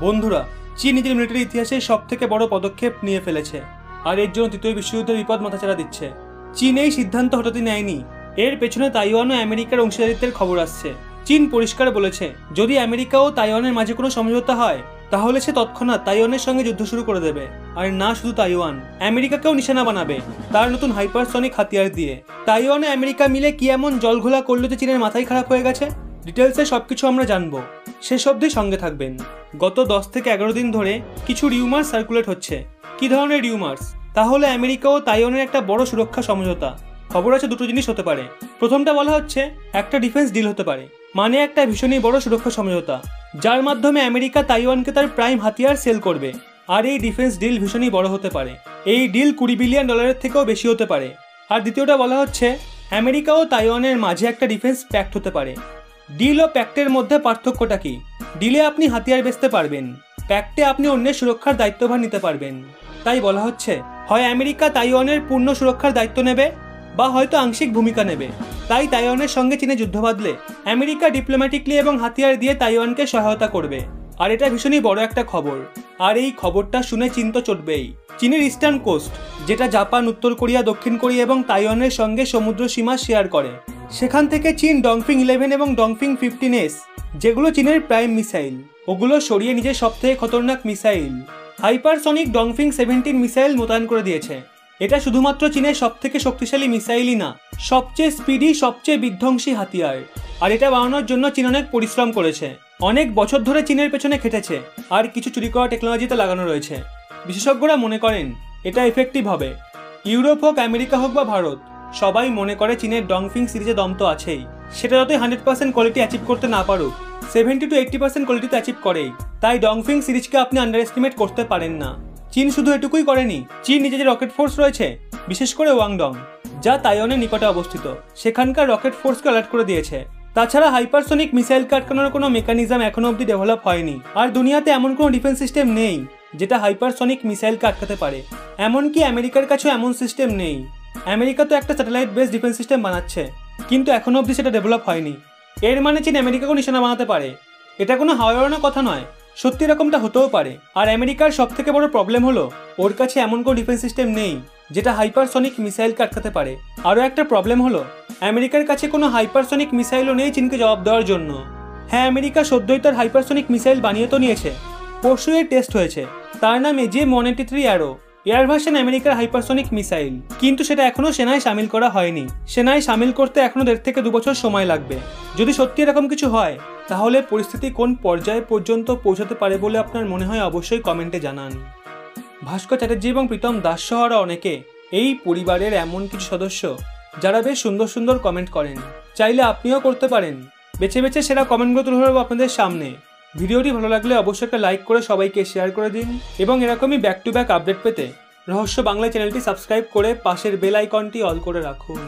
বন্ধুরা, চীন নিজের মিলিটারি ইতিহাসে সবথেকে বড় পদক্ষেপ নিয়ে ফেলেছে আর এর জন্য তৃতীয় বিশ্বযুদ্ধের বিপদ মাথাচাড়া দিচ্ছে। চীন এই সিদ্ধান্ত হঠাৎই নেয়নি, এর পেছনে তাইওয়ান ও আমেরিকার অংশীদারিত্বের খবর আসছে। চীন পরিষ্কার বলেছে, যদি আমেরিকা ও তাইওয়ানের মাঝে কোনো সমঝোতা হয় তাহলে সে তৎক্ষণাৎ তাইওয়ানের সঙ্গে যুদ্ধ শুরু করে দেবে। আর না শুধু তাইওয়ান, আমেরিকাকেও নিশানা বানাবে তার নতুন হাইপারসনিক হাতিয়ার দিয়ে। তাইওয়ান ও আমেরিকা মিলে কি এমন জলঘোলা করলো যে চীনের মাথায় খারাপ হয়ে গেছে? ডিটেলসে সবকিছু আমরা জানবো, শেষ অবধি সঙ্গে থাকবেন। গত 10 থেকে 11 দিন ধরে কিছু রিউমার্স সার্কুলেট হচ্ছে। কি ধরনের রিউমার্স? তাহলে আমেরিকা ও তাইওয়ানের একটা বড় সুরক্ষা সমঝোতা। খবর আছে দুটো জিনিস হতে পারে। প্রথমটা বলা হচ্ছে একটা ডিফেন্স ডিল হতে পারে, মানে একটা ভীষণই বড় সুরক্ষা সমঝোতা যার মাধ্যমে আমেরিকা তাইওয়ানকে তার প্রাইম হাতিয়ার সেল করবে। আর এই ডিফেন্স ডিল ভীষণই বড় হতে পারে, এই ডিল $20 বিলিয়ন থেকেও বেশি হতে পারে। আর দ্বিতীয়টা বলা হচ্ছে আমেরিকা ও তাইওয়ানের মাঝে একটা ডিফেন্স প্যাক্ট হতে পারে। ডিল ও প্যাক্টের মধ্যে পার্থক্যটা কি? ডিলে আপনি হাতিয়ার বেচতে পারবেন, প্যাক্টে আপনি অন্যের সুরক্ষার দায়িত্বভার নিতে পারবেন। তাই বলা হচ্ছে হয় আমেরিকা তাইওয়ানের পূর্ণ সুরক্ষার দায়িত্ব নেবে বা হয়তো আংশিক ভূমিকা নেবে। তাই তাইওয়ানের সঙ্গে চীনে যুদ্ধ বাঁধলে আমেরিকা ডিপ্লোম্যাটিকলি এবং হাতিয়ার দিয়ে তাইওয়ানকে সহায়তা করবে। আর এটা ভীষণই বড় একটা খবর। আর এই খবরটা শুনে চীন তো চটবেই। চীনের ইস্টার্ন কোস্ট, যেটা জাপান, উত্তর কোরিয়া, দক্ষিণ কোরিয়া এবং তাইওয়ানের সঙ্গে সমুদ্র সীমা শেয়ার করে, সেখান থেকে চীন ডংফিং 11 এবং ডংফিং 15S, যেগুলো চীনের প্রাইম মিসাইল, ওগুলো সরিয়ে নিজের সবথেকে খতরনাক মিসাইল হাইপারসনিক ডংফিং 17 মিসাইল মোতায়েন করে দিয়েছে। এটা শুধুমাত্র চীনের সবথেকে শক্তিশালী মিসাইলই না, সবচেয়ে স্পিডি, সবচেয়ে বিধ্বংসী হাতিয়ার। আর এটা বানানোর জন্য চীন অনেক পরিশ্রম করেছে, অনেক বছর ধরে চীনের পেছনে খেটেছে, আর কিছু চুরি করা টেকনোলজিতে লাগানো রয়েছে। বিশেষজ্ঞরা মনে করেন এটা এফেক্টিভ হবে। ইউরোপ হোক, আমেরিকা হোক বা ভারত, সবাই মনে করে চীনের ডংফিং সিরিজে দম তো আছেই। সেটা যতই 100% কোয়ালিটি অ্যাচিভ করতে না পারুক, 70 to 80% কোয়ালিটিতে অ্যাচিভ করেই। তাই ডংফিং সিরিজকে আপনি আন্ডার এস্টিমেট করতে পারেন না। চীন শুধু এটুকুই করেনি, চীন নিজের যে রকেট ফোর্স রয়েছে, বিশেষ করে ওয়াংডং, যা তাইওয়ানের নিকটে অবস্থিত, সেখানকার রকেট ফোর্সকে অ্যালার্ট করে দিয়েছে। তাছাড়া হাইপারসনিক মিসাইলকে আটকানোর কোনো মেকানিজম এখনো অবধি ডেভেলপ হয়নি। আর দুনিয়াতে এমন কোনো ডিফেন্স সিস্টেম নেই যেটা হাইপারসনিক মিসাইলকে আটকাতে পারে। এমনকি আমেরিকার কাছেও এমন সিস্টেম নেই। আমেরিকা তো একটা স্যাটেলাইট বেস ডিফেন্স সিস্টেম বানাচ্ছে, কিন্তু এখনো অবধি সেটা ডেভেলপ হয়নি। এর মানে চীন আমেরিকাকেও নিশানা বানাতে পারে। এটা কোনো হাওয়া ওড়ানোর কথা নয়, সত্যি এরকমটা হতেও পারে। আর আমেরিকার সবথেকে বড় প্রবলেম হলো ওর কাছে এমন কোনো ডিফেন্স সিস্টেম নেই যেটা হাইপারসনিক মিসাইলকে আটকাতে পারে। আরও একটা প্রবলেম হলো আমেরিকার কাছে কোনো হাইপারসনিক মিসাইলও নেই চীনকে জবাব দেওয়ার জন্য। হ্যাঁ, আমেরিকা সদ্যই তার হাইপারসনিক মিসাইল বানিয়ে তো নিয়েছে, পরশু এর টেস্ট হয়েছে। তার নাম AGM-183 অ্যারো, এয়ার ভার্সন আমেরিকার হাইপারসনিক মিসাইল। কিন্তু সেটা এখনো সেনায় সামিল করা হয়নি। সেনায় সামিল করতে এখনো 1.5 থেকে 2 বছর সময় লাগবে। যদি সত্যি এরকম কিছু হয় তাহলে পরিস্থিতি কোন পর্যায়ে পর্যন্ত পৌঁছাতে পারে বলে আপনার মনে হয় অবশ্যই কমেন্টে জানান। ভাস্কর চ্যাটার্জি এবং প্রীতম দাস সহ অনেকে এই পরিবারের এমন কিছু সদস্য যারা বেশ সুন্দর সুন্দর কমেন্ট করেন। চাইলে আপনিও করতে পারেন। বেছে বেছে সেরা কমেন্টগুলো তুলে ধরবো আপনাদের সামনে। ভিডিওটি ভালো লাগলে অবশ্যই একটা লাইক করে সবাইকে শেয়ার করে দিন এবং এরকমই ব্যাক টু ব্যাক আপডেট পেতে রহস্য বাংলা চ্যানেলটি সাবস্ক্রাইব করে পাশের বেল আইকনটি অল করে রাখুন।